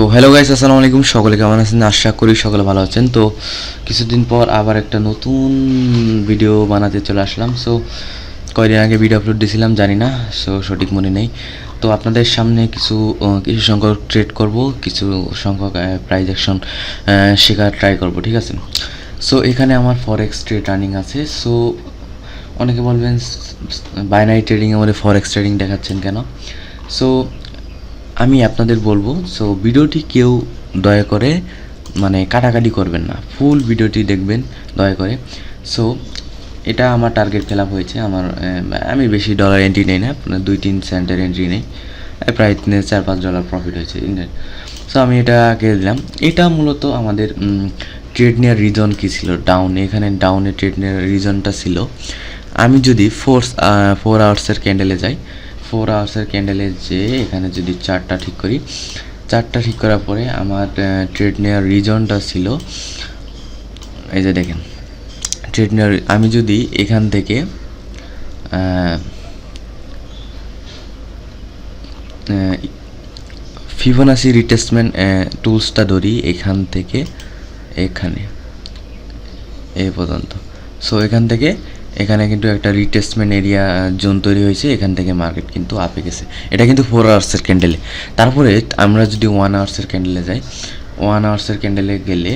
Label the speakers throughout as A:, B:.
A: তো hello guys, আসসালামু আলাইকুম। সকলে কেমন আছেন? আশা করি সকলে ভালো আছেন। তো কিছুদিন পর আবার একটা নতুন ভিডিও বানাতে চলে আসলাম। সো কয়দিন আগে ভিডিও আপলোড দিয়েছিলাম জানি না, সো সঠিক মনে নেই। তো আপনাদের সামনে কিছু সংখ্যক ট্রেড করব, কিছু সংখ্যক প্রাইজ অ্যাকশন শেখার ট্রাই করব, ঠিক আছে? সো এখানে আমার ফরেক্স ট্রেড রানিং আছে। সো অনেকে বলবেন বাইনারি ট্রেডিং আমাদের ফরেক্স ট্রেডিং দেখাচ্ছেন কেন? সো আমি আপনাদের বলবো, সো ভিডিওটি কেউ দয়া করে কাটাকাটি করবেন না, ফুল ভিডিওটি দেখবেন দয়া করে। সো এটা আমার টার্গেট ফিল আপ হয়েছে। আমি বেশি ডলার এন্ট্রি নেই না, 2-3 সেন্টের এন্ট্রি নেই, প্রায় $4-5 প্রফিট হয়েছে। সো আমি এটাকে দিলাম। এটা মূলত আমাদের ট্রেড নেওয়ার রিজন কী ছিল? ডাউনে, এখানে ডাউনে ট্রেড নেওয়ার রিজনটা ছিল, আমি যদি 4 আওয়ার্সের ক্যান্ডেলে যাই, 4 আওয়ার্সের ক্যান্ডেলে যে এখানে যদি চার্টটা ঠিক করি, চার্টটা ঠিক করার পরে আমার ট্রেড নেওয়ার রিজনটা ছিল, এই যে দেখেন ট্রেড নেওয়ার, আমি যদি এখান থেকে ফিবোনাসি রিটেস্টমেন্ট টুলসটা ধরি এখান থেকে এখানে এই পর্যন্ত। সো এখান থেকে এখানে কিন্তু একটা রিটেস্টমেন্ট এরিয়া জোন তৈরি হয়েছে, এখান থেকে মার্কেট কিন্তু আপে গেছে। এটা কিন্তু 4 আওয়ার্সের ক্যান্ডেলে। তারপরে আমরা যদি 1 আওয়ার্সের ক্যান্ডেলে যাই, 1 আওয়ার্সের ক্যান্ডেলে গেলে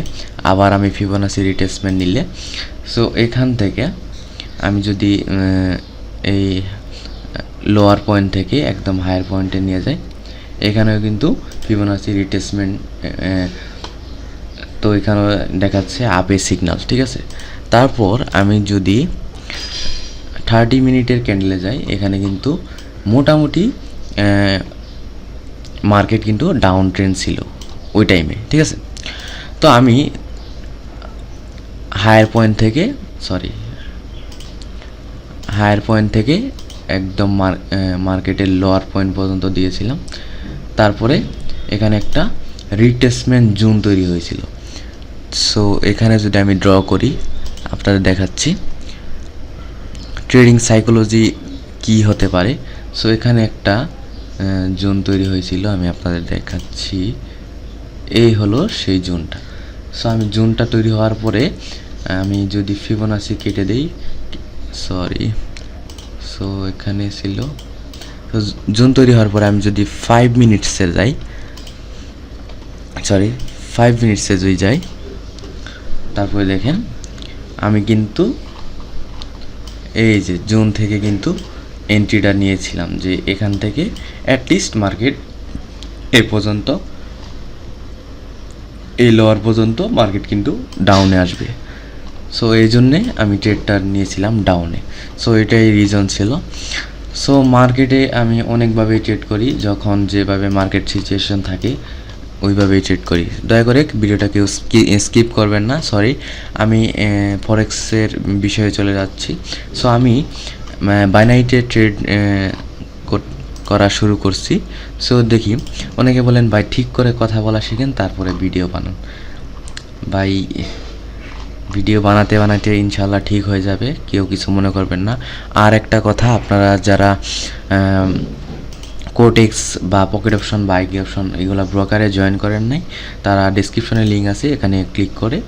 A: আবার আমি ফিবোনাসি রিটেস্টমেন্ট নিলে, সো এখান থেকে আমি যদি এই লোয়ার পয়েন্ট থেকে একদম হায়ার পয়েন্টে নিয়ে যাই, এখানেও কিন্তু ফিবোনাসি রিটেস্টমেন্ট, তো এখানেও দেখাচ্ছে আপে সিগন্যাল, ঠিক আছে? তারপর আমি যদি 30 মিনিটের ক্যান্ডেলে যাই, এখানে কিন্তু মোটামুটি মার্কেট কিন্তু ডাউন ট্রেন্ড ছিল ওই টাইমে, ঠিক আছে? তো আমি হায়ার পয়েন্ট থেকে একদম মার্কেটের লোয়ার পয়েন্ট পর্যন্ত দিয়েছিলাম। তারপরে এখানে একটা রিটেস্টমেন্ট জোন তৈরি হয়েছিল। সো এখানে যদি আমি ড্র করি, আপনাদের দেখাচ্ছি ট্রেডিং সাইকোলজি কি হতে পারে। সো এখানে একটা জোন তৈরি হয়েছিল, আমি আপনাদের দেখাচ্ছি, এই হলো সেই জোনটা। সো আমি জোনটা তৈরি হওয়ার পরে আমি যদি ফিবোনাসি কেটে দেই, সো এখানে ছিল, তো জোন তৈরি হওয়ার পরে আমি যদি 5 মিনিটসে যাই, তারপরে দেখেন আমি কিন্তু এই যে জোন থেকে কিন্তু এন্ট্রিটা নিয়েছিলাম, যে এখান থেকে অ্যাটলিস্ট মার্কেট এই পর্যন্ত, এই লোয়ার পর্যন্ত মার্কেট কিন্তু ডাউনে আসবে। সো এই জন্যে আমি ট্রেডটা নিয়েছিলাম ডাউনে। সো এটাই রিজন ছিল। সো মার্কেটে আমি অনেকভাবেই ট্রেড করি, যখন যেভাবে মার্কেট সিচুয়েশন থাকে ওইভাবেই ট্রেড করি। দয়া করে ভিডিওটা কেউ স্কিপ করবেন না। সরি, আমি ফরেক্সের বিষয়ে চলে যাচ্ছি। সো আমি বাইনারিতে ট্রেড করা শুরু করছি। সো দেখি, অনেকে বলেন ভাই ঠিক করে কথা বলা শিখেন তারপরে ভিডিও বানান। ভাই ভিডিও বানাতে বানাতে ইনশাল্লাহ ঠিক হয়ে যাবে, কেউ কিছু মনে করবেন না। আর একটা কথা, আপনারা যারা কোটেক্স বা পকেট অপশন বা আইকি অপশন এগুলো ব্রোকারে জয়েন করেন নাই, তারা ডিসক্রিপশনে লিঙ্ক আছে, এখানে ক্লিক করে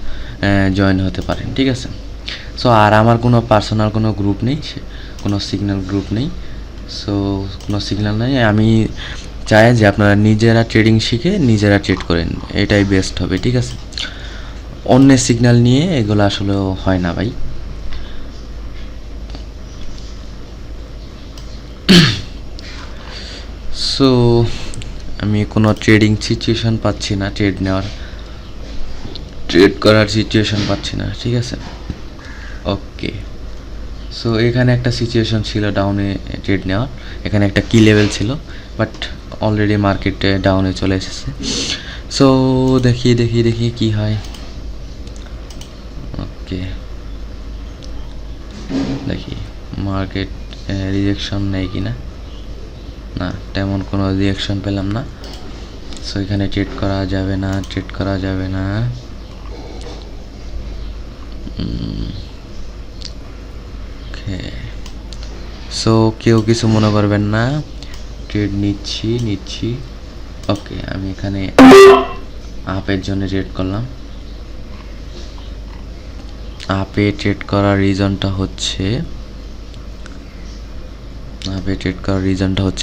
A: জয়েন হতে পারেন, ঠিক আছে? সো আর আমার কোনো পার্সোনাল কোনো গ্রুপ নেই, কোনো সিগন্যাল গ্রুপ নেই। সো কোনো সিগন্যাল নেই। আমি চাই যে আপনারা নিজেরা ট্রেডিং শিখে নিজেরা ট্রেড করেন, এটাই বেস্ট হবে, ঠিক আছে? অন্যের সিগন্যাল নিয়ে এগুলো আসলে হয় না ভাই। সো আমি কোনো ট্রেডিং সিচুয়েশন পাচ্ছি না, ট্রেড করার সিচুয়েশন পাচ্ছি না, ঠিক আছে? ওকে, সো এখানে একটা সিচুয়েশন ছিল ডাউনে ট্রেড নেওয়ার, এখানে একটা কি লেভেল ছিল, বাট অলরেডি মার্কেটে ডাউনে চলে এসেছে। সো দেখি কি হয়। ওকে, দেখি মার্কেট রিজেকশন নেই কি না, না তেমন কোনো রিয়াকশন পেলাম না। সো এখানে ট্রেড করা যাবে না। ওকে, সো কেউ কিছু মনে করবেন না, ট্রেড নিচ্ছি। ওকে, আমি এখানে আপের জন্য ট্রেড করলাম। আপে ট্রেড করার রিজনটা হচ্ছে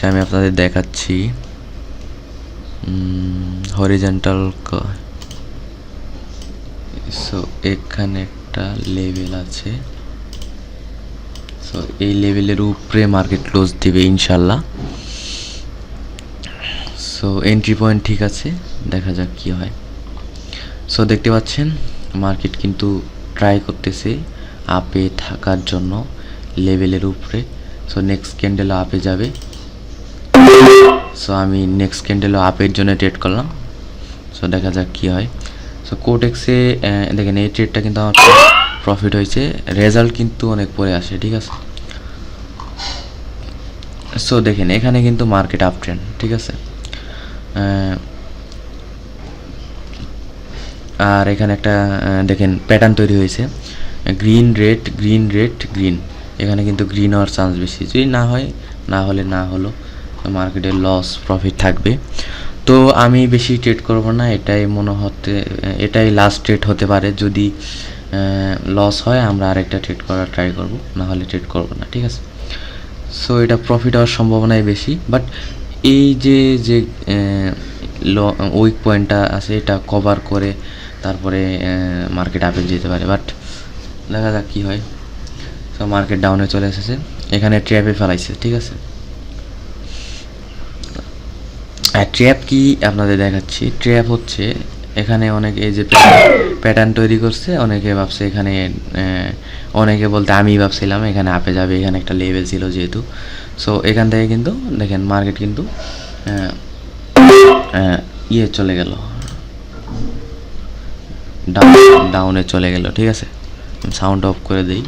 A: আমি আপনাদের দেখাচ্ছি। হরিজন্টাল, সো এখানে একটা লেভেল আছে, সো এই লেভেলের উপরে মার্কেট ক্লোজ দিবে ইনশাল্লাহ। সো এন্ট্রি পয়েন্ট ঠিক আছে, দেখা যাক কি হয়। সো দেখতে পাচ্ছেন মার্কেট কিন্তু ট্রাই করতেছে আপে থাকার জন্য লেভেলের উপরে। সো নেক্সট ক্যান্ডেলও আপে যাবে। সো আমি নেক্সট ক্যান্ডেলও আপের জন্য ট্রেড করলাম। সো দেখা যাক কি হয়। সো কোটেক্সে দেখেন এই ট্রেডটা কিন্তু আমার প্রফিট হয়েছে, রেজাল্ট কিন্তু অনেক পরে আসে, ঠিক আছে। সো দেখেন এখানে কিন্তু মার্কেট আপ ট্রেন্ড, ঠিক আছে। আর এখানে একটা দেখেন প্যাটার্ন তৈরি হয়েছে, green red green red green. এখানে কিন্তু গ্রিন হওয়ার চান্স বেশি, যদি না হয়, না হলে না হলো, মার্কেটের লস প্রফিট থাকবে। তো আমি বেশি ট্রেড করব না, এটাই লাস্ট ট্রেড হতে পারে। যদি লস হয় আমরা আরেকটা ট্রেড করার ট্রাই করব, না হলে ট্রেড করব না, ঠিক আছে। সো এটা প্রফিট হওয়ার সম্ভাবনাই বেশি, বাট এই যে উইক পয়েন্টটা আছে এটা কভার করে তারপরে মার্কেট আপে যেতে পারে, বাট দেখা যাক কী হয়। সো মার্কেট ডাউনে চলে এসেছে, এখানে ট্র্যাপে ফেলাইছে, ঠিক আছে। আর ট্র্যাপ কি আপনাদের দেখাচ্ছি। ট্র্যাপ হচ্ছে এখানে অনেকে এই যে প্যাটার্ন তৈরি করছে, অনেকে ভাবছে এখানে, অনেকে বলতে আমি ভাবছিলাম এখানে আপে যাবে, এখানে একটা লেভেল ছিল যেহেতু। সো এখান থেকে কিন্তু দেখেন মার্কেট কিন্তু চলে গেল, ডাউনে চলে গেল, ঠিক আছে। সাউন্ড অফ করে দিই,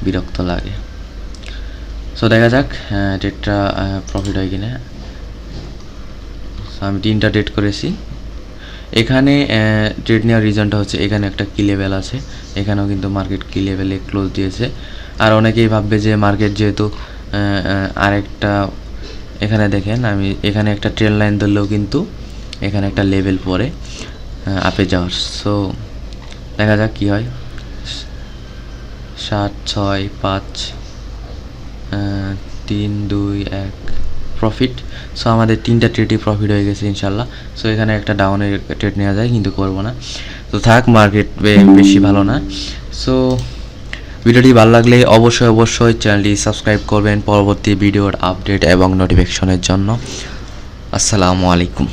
A: বিরক্ত লাগে। সো দেখা যাক ট্রেডটা প্রফিট হয় কিনা। সো আমি 3টা ট্রেড করেছি। এখানে ট্রেড নেওয়ার রিজনটা হচ্ছে এখানে একটা কি লেভেল আছে, এখানেও কিন্তু মার্কেট কি লেভেলে ক্লোজ দিয়েছে। আর অনেকেই ভাববে যে মার্কেট যেহেতু আরেকটা, এখানে দেখেন আমি এখানে একটা ট্রেন লাইন ধরলেও কিন্তু এখানে একটা লেভেল পরে আপে যাওয়ার। সো দেখা যাক কী হয়। 7 6 5 3 2 1 প্রফিট। সো আমাদের 3টা ট্রেডই প্রফিট হয়ে গেছে ইনশাল্লাহ। সো এখানে একটা ডাউনের ট্রেড নেওয়া যায়, কিন্তু করবো না। তো থাক, মার্কেট বেশি ভালো না। সো ভিডিওটি ভালো লাগলে অবশ্যই চ্যানেলটি সাবস্ক্রাইব করবেন পরবর্তী ভিডিওর আপডেট এবং নোটিফিকেশনের জন্য। আসসালামু আলাইকুম।